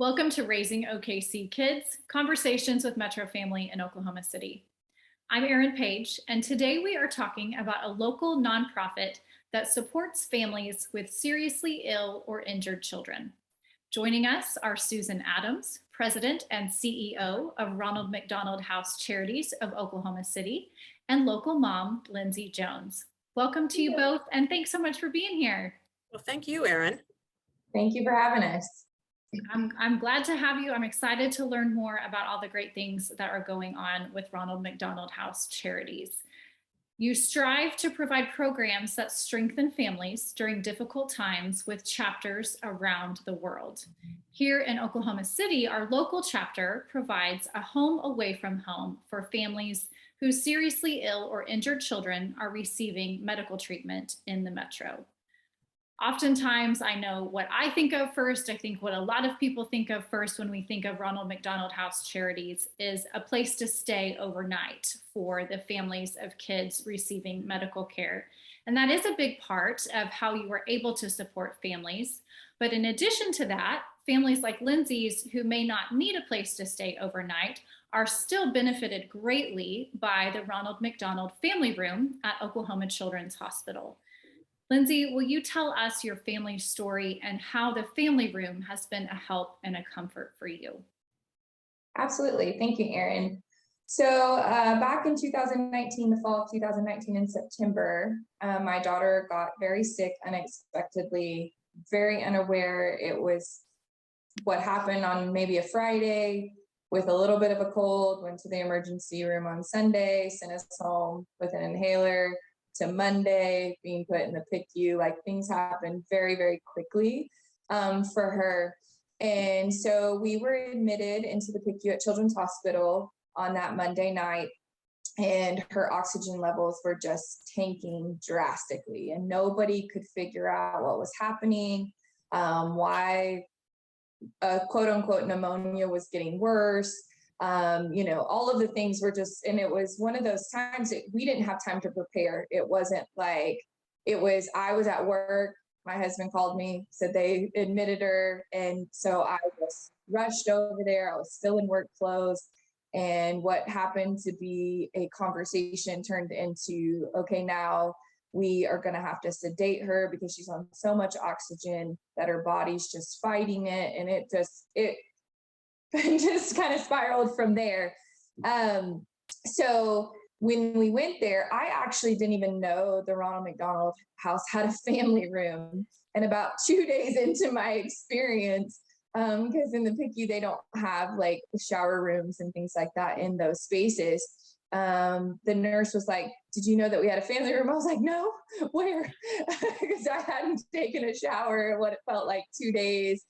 Welcome to Raising OKC Kids, Conversations with Metro Family in Oklahoma City. I'm Erin Page, and today we are talking about a local nonprofit that supports families with seriously ill or injured children. Joining us are Susan Adams, President and CEO of Ronald McDonald House Charities of Oklahoma City, and local mom, Lindsey Jones. Welcome to you both, and thanks so much for being here. Well, thank you, Erin. Thank you for having us. I'm glad to have you. I'm excited to learn more about all the great things that are going on with Ronald McDonald House Charities. You strive to provide programs that strengthen families during difficult times with chapters around the world. Here in Oklahoma City, our local chapter provides a home away from home for families whose seriously ill or injured children are receiving medical treatment in the metro. Oftentimes, I know what I think of first. I think what a lot of people think of first when we think of Ronald McDonald House Charities is a place to stay overnight for the families of kids receiving medical care. And that is a big part of how you are able to support families. But in addition to that, families like Lindsey's who may not need a place to stay overnight are still benefited greatly by the Ronald McDonald Family Room at Oklahoma Children's Hospital. Lindsey, will you tell us your family story and how the family room has been a help and a comfort for you? Absolutely. Thank you, Erin. So back in 2019, the fall of 2019 in September, my daughter got very sick unexpectedly, very unaware. It was what happened on maybe a Friday with a little bit of a cold, went to the emergency room on Sunday, sent us home with an inhaler, to Monday being put in the PICU. Like, things happened very, very quickly for her. And so we were admitted into the PICU at Children's Hospital on that Monday night, and her oxygen levels were just tanking drastically, and nobody could figure out what was happening, why quote unquote pneumonia was getting worse. All of the things were just, and it was one of those times that we didn't have time to prepare. It wasn't like, I was at work, my husband called me, said they admitted her. And so I just rushed over there. I was still in work clothes. And what happened to be a conversation turned into, okay, now we are going to have to sedate her because she's on so much oxygen that her body's just fighting it. And it just kind of spiraled from there. So when we went there, I actually didn't even know the Ronald McDonald House had a family room. And about 2 days into my experience, because in the PICU, they don't have like shower rooms and things like that in those spaces. The nurse was like, "Did you know that we had a family room?" I was like, "No, where?" Because I hadn't taken a shower in what it felt like 2 days.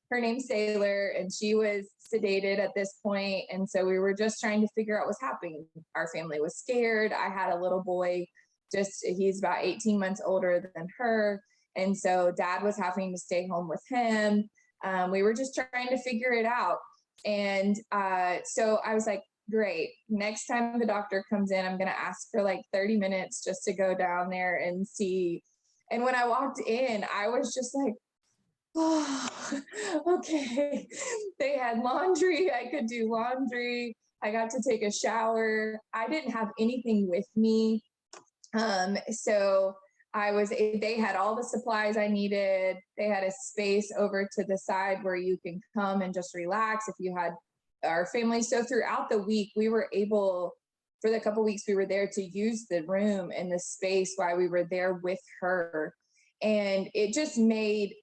Her name's Sailor, and she was sedated at this point. And so we were just trying to figure out what's happening. Our family was scared. I had a little boy, he's about 18 months older than her. And so Dad was having to stay home with him. We were just trying to figure it out. And so I was like, great, next time the doctor comes in, I'm going to ask for like 30 minutes just to go down there and see. And when I walked in, I was just like, oh, okay. They had laundry. I could do laundry. I got to take a shower. I didn't have anything with me. So they had all the supplies I needed. They had a space over to the side where you can come and just relax if you had our family. So throughout the week, we were able, for the couple weeks we were there, to use the room and the space while we were there with her. And it just made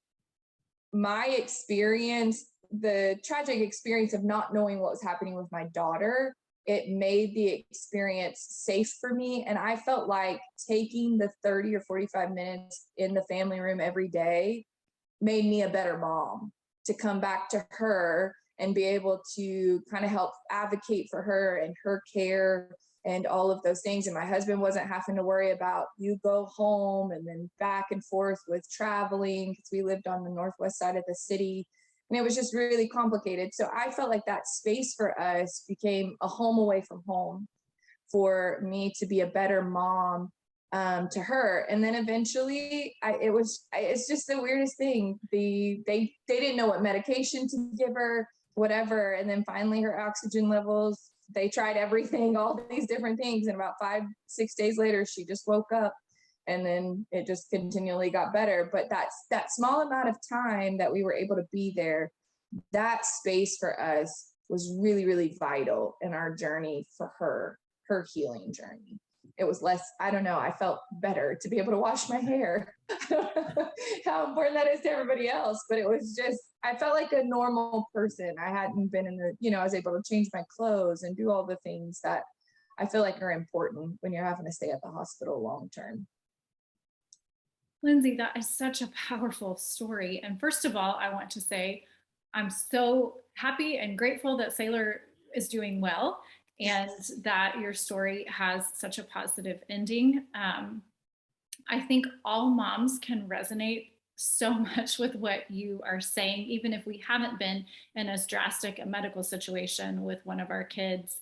my experience, the tragic experience of not knowing what was happening with my daughter, it made the experience safe for me. And I felt like taking the 30 or 45 minutes in the family room every day made me a better mom, to come back to her and be able to kind of help advocate for her and her care and all of those things. And my husband wasn't having to worry about, you go home and then back and forth with traveling, because we lived on the northwest side of the city. And it was just really complicated. So I felt like that space for us became a home away from home, for me to be a better mom to her. And then eventually it's just the weirdest thing. They didn't know what medication to give her, whatever. And then finally her oxygen levels, they tried everything, all these different things. And about 5-6 days later, she just woke up, and then it just continually got better. But that small amount of time that we were able to be there, that space for us was really, really vital in our journey for her healing journey. It was less, I don't know, I felt better to be able to wash my hair. How important that is to everybody else, but it was just, I felt like a normal person. I hadn't been in the, I was able to change my clothes and do all the things that I feel like are important when you're having to stay at the hospital long term. Lindsey, that is such a powerful story. And first of all, I want to say I'm so happy and grateful that Sailor is doing well and that your story has such a positive ending. I think all moms can resonate so much with what you are saying, even if we haven't been in as drastic a medical situation with one of our kids.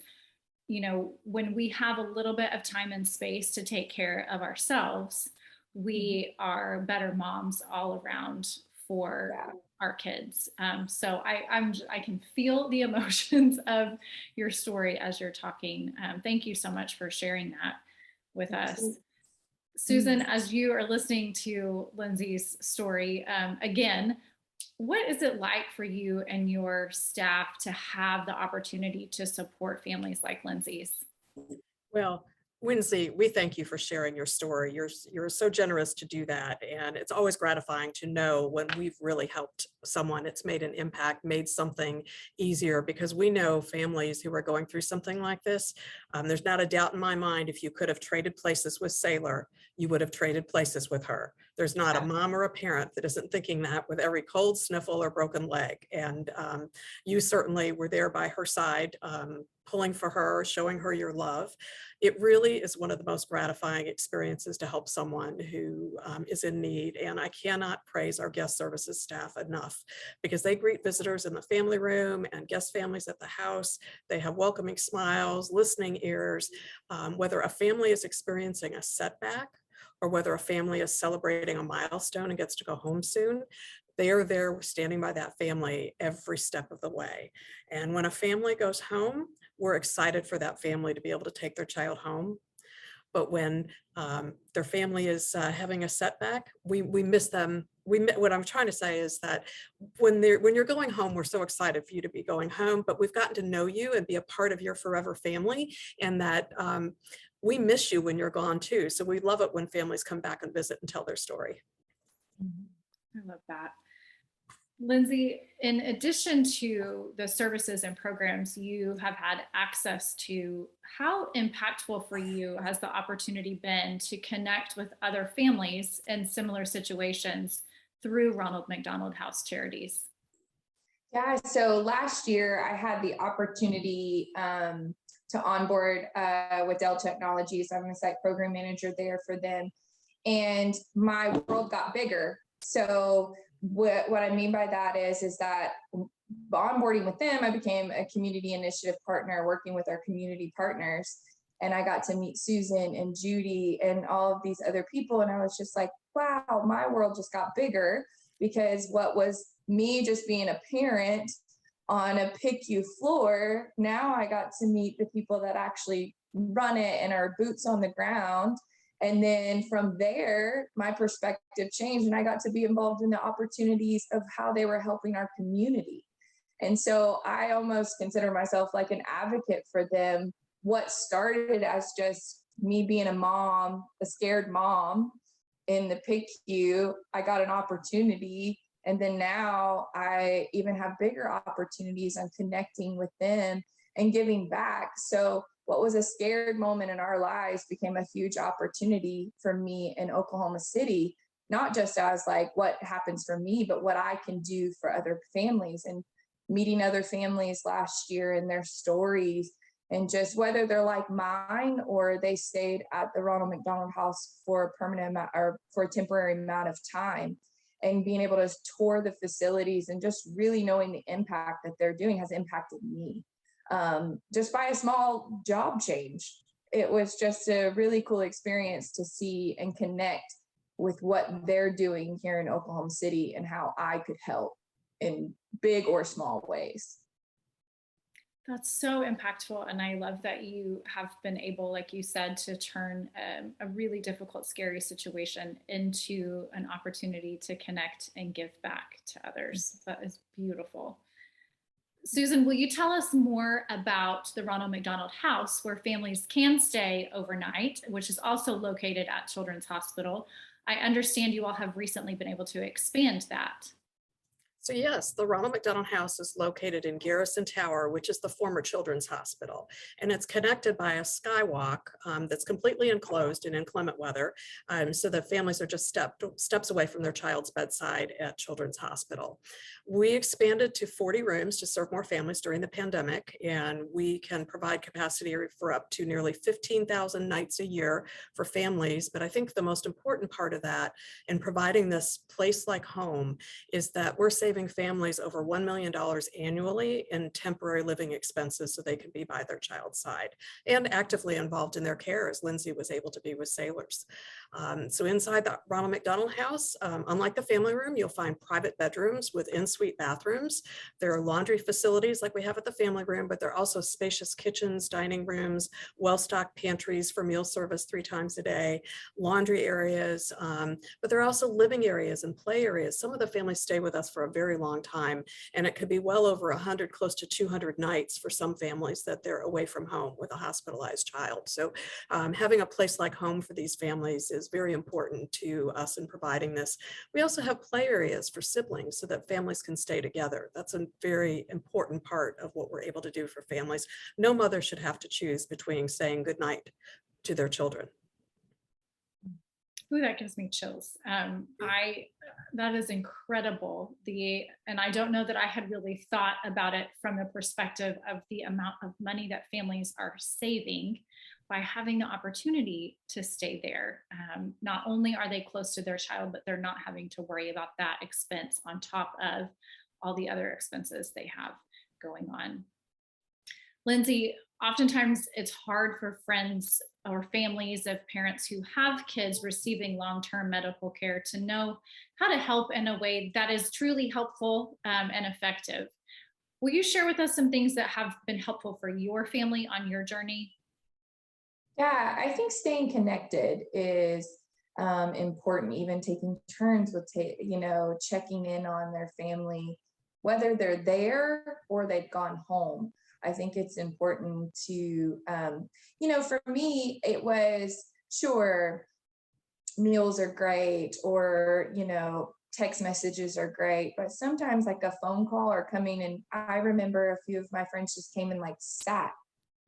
When we have a little bit of time and space to take care of ourselves, we are better moms all around for our kids. So I can feel the emotions of your story as you're talking. Thank you so much for sharing that with us. Susan, as you are listening to Lindsey's story, again, what is it like for you and your staff to have the opportunity to support families like Lindsey's? Well, Lindsey, we thank you for sharing your story. You're so generous to do that. And it's always gratifying to know when we've really helped someone, it's made an impact, made something easier, because we know families who are going through something like this. There's not a doubt in my mind, if you could have traded places with Sailor, you would have traded places with her. There's not a mom or a parent that isn't thinking that with every cold, sniffle, or broken leg. And you certainly were there by her side, pulling for her, showing her your love. It really is one of the most gratifying experiences to help someone who is in need. And I cannot praise our guest services staff enough, because they greet visitors in the family room and guest families at the house. They have welcoming smiles, listening ears. Whether a family is experiencing a setback or whether a family is celebrating a milestone and gets to go home soon, they are there standing by that family every step of the way. And when a family goes home, we're excited for that family to be able to take their child home. But when their family is having a setback, we miss them. What I'm trying to say is that when you're going home, we're so excited for you to be going home, but we've gotten to know you and be a part of your forever family, and that we miss you when you're gone too. So we love it when families come back and visit and tell their story. I love that. Lindsey, in addition to the services and programs you have had access to, how impactful for you has the opportunity been to connect with other families in similar situations through Ronald McDonald House Charities? Yeah, so last year I had the opportunity to onboard with Dell Technologies. I'm a site program manager there for them, and my world got bigger. So what I mean by that is that onboarding with them, I became a community initiative partner working with our community partners. And I got to meet Susan and Judy and all of these other people. And I was just like, wow, my world just got bigger, because what was me just being a parent on a PICU floor, now I got to meet the people that actually run it and are boots on the ground. And then from there, my perspective changed, and I got to be involved in the opportunities of how they were helping our community. And so I almost consider myself like an advocate for them. What started as just me being a mom, a scared mom in the PICU, I got an opportunity. And then now I even have bigger opportunities. I'm connecting with them and giving back. So what was a scared moment in our lives became a huge opportunity for me in Oklahoma City, not just as like what happens for me, but what I can do for other families, and meeting other families last year and their stories, and just whether they're like mine or they stayed at the Ronald McDonald House for a permanent or for a temporary amount of time, and being able to tour the facilities and just really knowing the impact that they're doing has impacted me. Just by a small job change. it was just a really cool experience to see and connect with what they're doing here in Oklahoma City and how I could help in big or small ways. That's so impactful. And I love that you have been able, like you said, to turn a really difficult, scary situation into an opportunity to connect and give back to others. That is beautiful. Susan, will you tell us more about the Ronald McDonald House, where families can stay overnight, which is also located at Children's Hospital? I understand you all have recently been able to expand that. So yes, the Ronald McDonald House is located in Garrison Tower, which is the former Children's Hospital. And it's connected by a skywalk that's completely enclosed in inclement weather, so that families are just steps away from their child's bedside at Children's Hospital. We expanded to 40 rooms to serve more families during the pandemic, and we can provide capacity for up to nearly 15,000 nights a year for families. But I think the most important part of that in providing this place like home is that we're saving families over $1 million annually in temporary living expenses so they can be by their child's side and actively involved in their care, as Lindsey was able to be with sailors. So inside the Ronald McDonald House, unlike the family room, you'll find private bedrooms with in-suite bathrooms. There are laundry facilities like we have at the family room, but there are also spacious kitchens, dining rooms, well-stocked pantries for meal service 3 times a day, laundry areas, but there are also living areas and play areas. Some of the families stay with us for a very long time, and it could be well over 100, close to 200 nights for some families that they're away from home with a hospitalized child. So having a place like home for these families is very important to us in providing this. We also have play areas for siblings so that families can stay together. That's a very important part of what we're able to do for families. No mother should have to choose between saying goodnight to their children. Ooh, that gives me chills. That is incredible. And I don't know that I had really thought about it from the perspective of the amount of money that families are saving by having the opportunity to stay there. Not only are they close to their child, but they're not having to worry about that expense on top of all the other expenses they have going on. Lindsey, oftentimes it's hard for friends or families of parents who have kids receiving long-term medical care to know how to help in a way that is truly helpful and effective. Will you share with us some things that have been helpful for your family on your journey? Yeah, I think staying connected is important, even taking turns with, checking in on their family, whether they're there or they've gone home. I think it's important to, for me, it was sure meals are great or, text messages are great, but sometimes like a phone call or coming in. I remember a few of my friends just came and like sat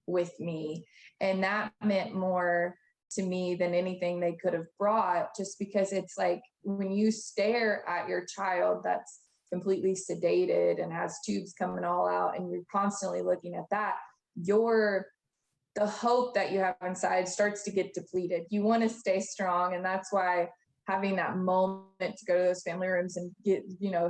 with me, and that meant more to me than anything they could have brought, just because it's like when you stare at your child that's completely sedated and has tubes coming all out, and you're constantly looking at that, the hope that you have inside starts to get depleted. You want to stay strong, and that's why having that moment to go to those family rooms and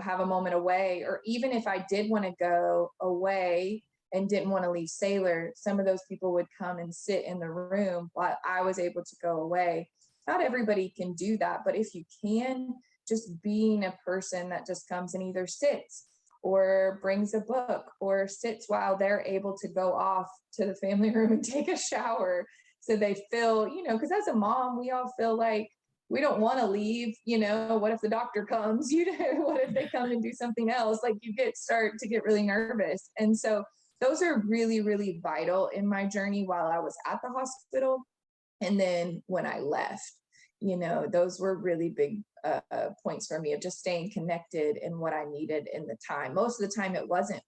have a moment away, or even if I did want to go away and didn't want to leave Sailor, some of those people would come and sit in the room while I was able to go away. Not everybody can do that, but if you can, just being a person that just comes and either sits or brings a book or sits while they're able to go off to the family room and take a shower. So they feel, because as a mom, we all feel like we don't want to leave, what if the doctor comes, what if they come and do something else? Like you start to get really nervous. And so those are really, really vital in my journey while I was at the hospital. And then when I left, those were really big points for me of just staying connected in what I needed in the time. Most of the time, it wasn't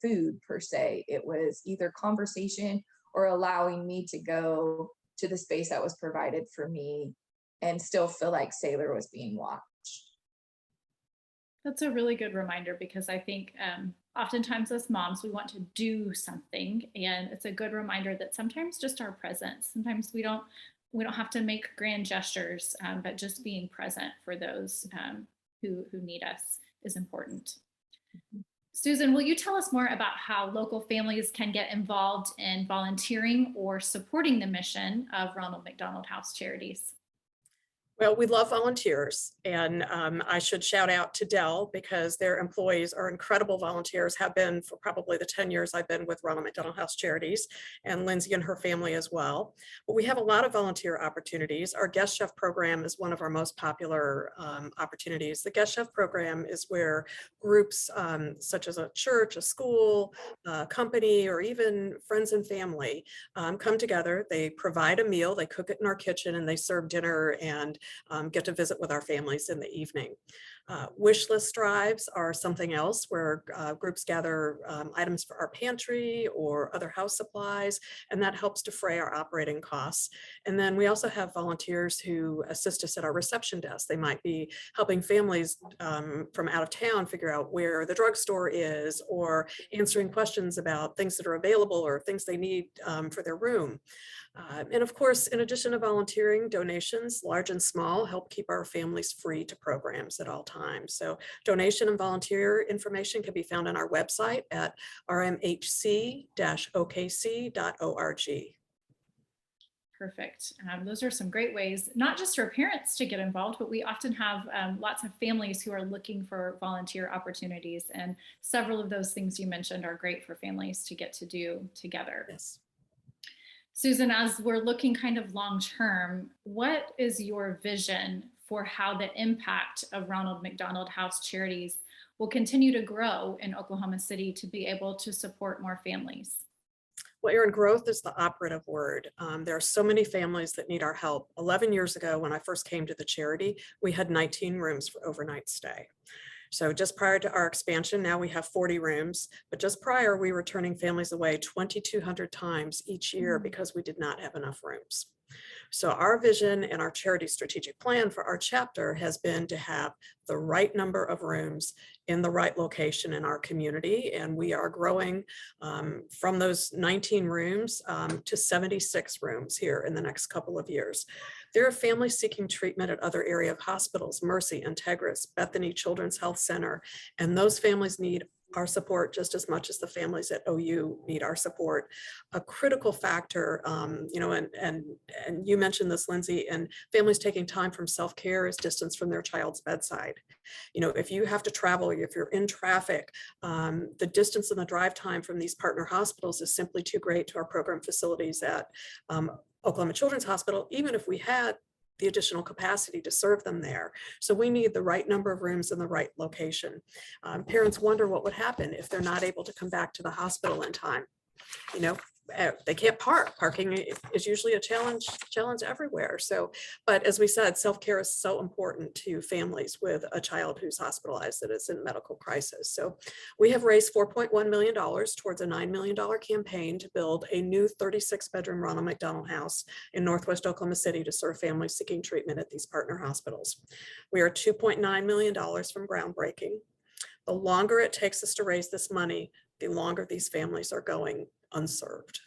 food per se. It was either conversation or allowing me to go to the space that was provided for me and still feel like Sailor was being watched. That's a really good reminder, because I think oftentimes as moms, we want to do something, and it's a good reminder that sometimes just our presence, sometimes we don't have to make grand gestures, but just being present for those who need us is important. Susan, will you tell us more about how local families can get involved in volunteering or supporting the mission of Ronald McDonald House Charities? Well, we love volunteers, and I should shout out to Dell because their employees are incredible volunteers, have been for probably the 10 years I've been with Ronald McDonald House Charities, and Lindsey and her family as well. But we have a lot of volunteer opportunities. Our guest chef program is one of our most popular opportunities. The guest chef program is where groups such as a church, a school, a company, or even friends and family come together. They provide a meal, they cook it in our kitchen, and they serve dinner and get to visit with our families in the evening. Wish list drives are something else where groups gather items for our pantry or other house supplies, and that helps defray our operating costs. And then we also have volunteers who assist us at our reception desk. They might be helping families from out of town figure out where the drugstore is, or answering questions about things that are available or things they need for their room. And of course, in addition to volunteering, donations, large and small, help keep our families free to programs at all times. So donation and volunteer information can be found on our website at rmhc-okc.org. Perfect. Those are some great ways, not just for parents to get involved, but we often have lots of families who are looking for volunteer opportunities. And several of those things you mentioned are great for families to get to do together. Yes. Susan, as we're looking kind of long term, what is your vision for how the impact of Ronald McDonald House Charities will continue to grow in Oklahoma City to be able to support more families? Well, Erin, growth is the operative word. There are so many families that need our help. 11 years ago, when I first came to the charity, we had 19 rooms for overnight stay. So just prior to our expansion, now we have 40 rooms, but just prior, we were turning families away 2,200 times each year because we did not have enough rooms. So our vision and our charity strategic plan for our chapter has been to have the right number of rooms in the right location in our community. And we are growing from those 19 rooms to 76 rooms here in the next couple of years. There are families seeking treatment at other area hospitals, Mercy, Integris, Bethany Children's Health Center, and those families need our support just as much as the families at OU need our support. A critical factor, and you mentioned this, Lindsey, and families taking time from self-care is distance from their child's bedside. You know, if you have to travel, if you're in traffic, the distance and the drive time from these partner hospitals is simply too great to our program facilities at Oklahoma Children's Hospital, even if we had the additional capacity to serve them there. So we need the right number of rooms in the right location. Parents wonder what would happen if they're not able to come back to the hospital in time. You know, they can't park. Parking is usually a challenge everywhere. So, but as we said, self-care is so important to families with a child who's hospitalized that is in medical crisis. So we have raised $4.1 million towards a $9 million campaign to build a new 36-bedroom Ronald McDonald House in Northwest Oklahoma City to serve families seeking treatment at these partner hospitals. We are $2.9 million from groundbreaking. The longer it takes us to raise this money, the longer these families are going unserved.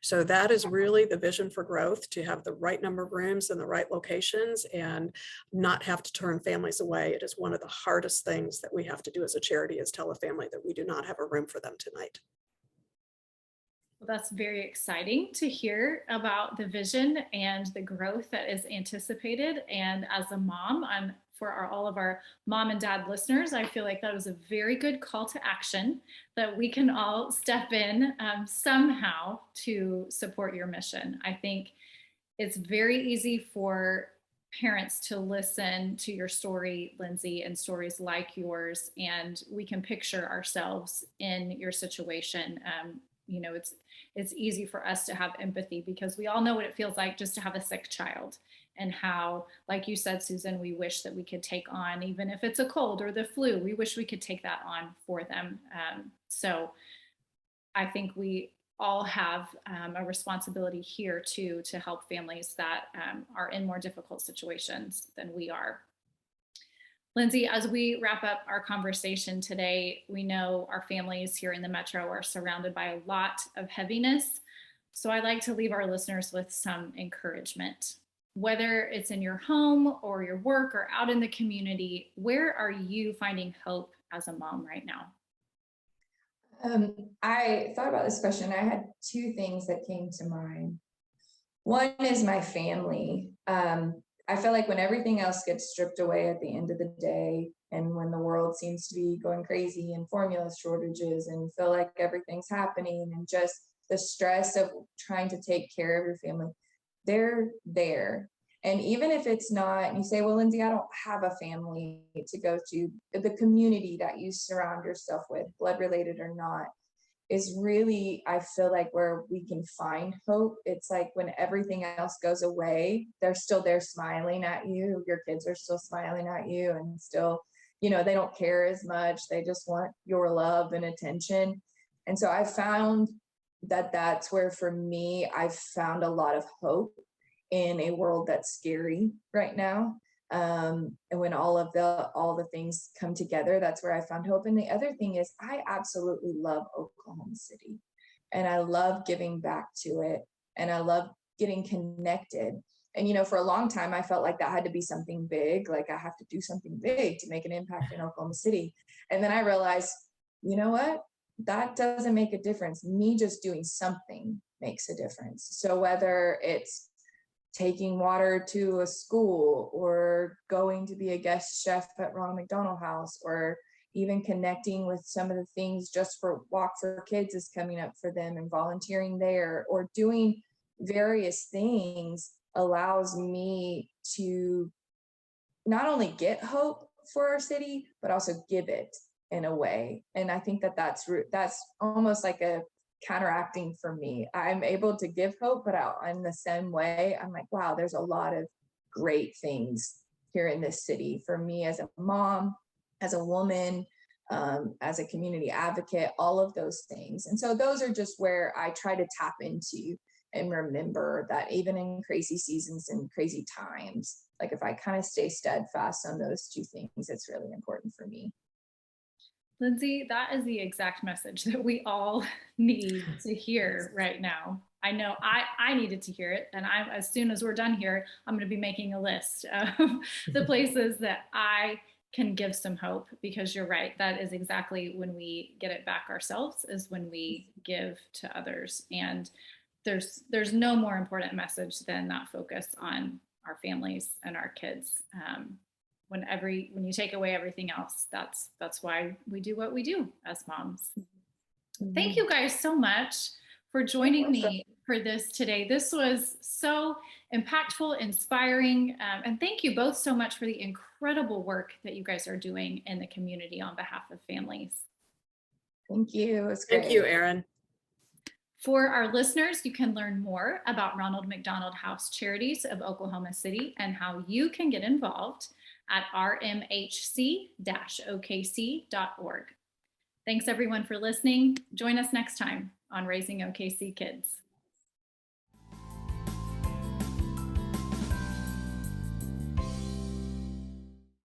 So that is really the vision for growth, to have the right number of rooms in the right locations and not have to turn families away. It is one of the hardest things that we have to do as a charity, is tell a family that we do not have a room for them tonight. Well, that's very exciting to hear about the vision and the growth that is anticipated. And as a mom, for all of our mom and dad listeners, I feel like that was a very good call to action, that we can all step in somehow to support your mission. I think it's very easy for parents to listen to your story, Lindsey, and stories like yours, and we can picture ourselves in your situation. It's easy for us to have empathy because we all know what it feels like just to have a sick child, and how, like you said, Susan, we wish that we could take on, even if it's a cold or the flu, we wish we could take that on for them. So I think we all have a responsibility here too, to help families that are in more difficult situations than we are. Lindsey, as we wrap up our conversation today, we know our families here in the Metro are surrounded by a lot of heaviness. So I'd like to leave our listeners with some encouragement. Whether it's in your home or your work or out in the community, where are you finding hope as a mom right now? I thought about this question. I had two things that came to mind. One is my family. I feel like when everything else gets stripped away at the end of the day, and when the world seems to be going crazy and formula shortages and feel like everything's happening and just the stress of trying to take care of your family, they're there. And even if it's not, you say, well, Lindsey, I don't have a family to go to, the community that you surround yourself with, blood related or not, is really, I feel like, where we can find hope. It's like when everything else goes away, they're still there smiling at you. Your kids are still smiling at you and still, they don't care as much. They just want your love and attention. And so I found that that's where, for me, I've found a lot of hope in a world that's scary right now. And when all the things come together, that's where I found hope. And the other thing is, I absolutely love Oklahoma City, and I love giving back to it, and I love getting connected. And for a long time, I felt like that had to be something big, like I have to do something big to make an impact in Oklahoma City. And then I realized, you know what? That doesn't make a difference. Me just doing something makes a difference. So whether it's taking water to a school, or going to be a guest chef at Ronald McDonald House, or even connecting with some of the things just for Walk for Kids is coming up for them, and volunteering there, or doing various things, allows me to not only get hope for our city, but also give it in a way. And I think that that's almost like a counteracting for me. I'm able to give hope, but in the same way, I'm like, wow, there's a lot of great things here in this city for me as a mom, as a woman, as a community advocate, all of those things. And so those are just where I try to tap into and remember that even in crazy seasons and crazy times, like if I kind of stay steadfast on those two things, it's really important for me. Lindsey, that is the exact message that we all need to hear right now. I know I needed to hear it. And as soon as we're done here, I'm going to be making a list of the places that I can give some hope, because you're right. That is exactly when we get it back ourselves, is when we give to others. And there's no more important message than that focus on our families and our kids. When you take away everything else, that's why we do what we do as moms. Thank you guys so much for joining me for this today. This was so impactful, inspiring, and thank you both so much for the incredible work that you guys are doing in the community on behalf of families. Thank you. It's great. Thank you, Erin. For our listeners, you can learn more about Ronald McDonald House Charities of Oklahoma City and how you can get involved at rmhc-okc.org. Thanks everyone for listening. Join us next time on Raising OKC Kids.